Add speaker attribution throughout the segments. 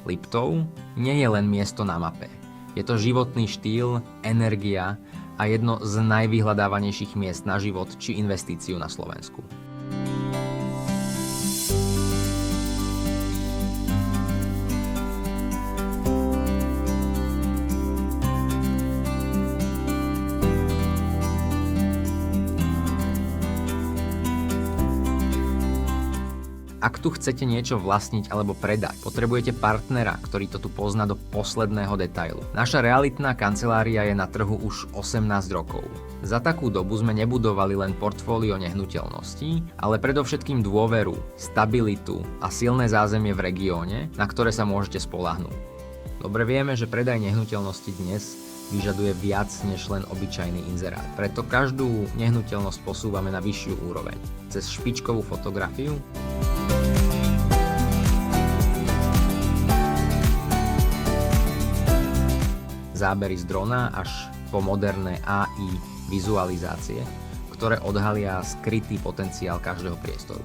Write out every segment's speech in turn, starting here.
Speaker 1: Liptov nie je len miesto na mape. Je to životný štýl, energia a jedno z najvyhľadávanejších miest na život či investíciu na Slovensku. Ak tu chcete niečo vlastniť alebo predať, potrebujete partnera, ktorý to tu pozná do posledného detailu. Naša realitná kancelária je na trhu už 18 rokov. Za takú dobu sme nebudovali len portfólio nehnuteľností, ale predovšetkým dôveru, stabilitu a silné zázemie v regióne, na ktoré sa môžete spoľahnúť. Dobre vieme, že predaj nehnuteľnosti dnes vyžaduje viac než len obyčajný inzerát. Preto každú nehnuteľnosť posúvame na vyššiu úroveň. Cez špičkovú fotografiu, zábery z drona až po moderné AI vizualizácie, ktoré odhalia skrytý potenciál každého priestoru.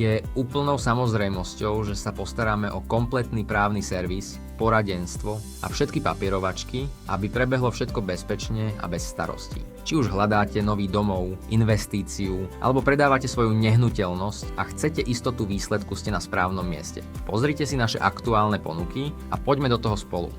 Speaker 1: Je úplnou samozrejmosťou, že sa postaráme o kompletný právny servis, poradenstvo a všetky papierovačky, aby prebehlo všetko bezpečne a bez starostí. Či už hľadáte nový domov, investíciu alebo predávate svoju nehnuteľnosť a chcete istotu výsledku, ste na správnom mieste. Pozrite si naše aktuálne ponuky a poďme do toho spolu.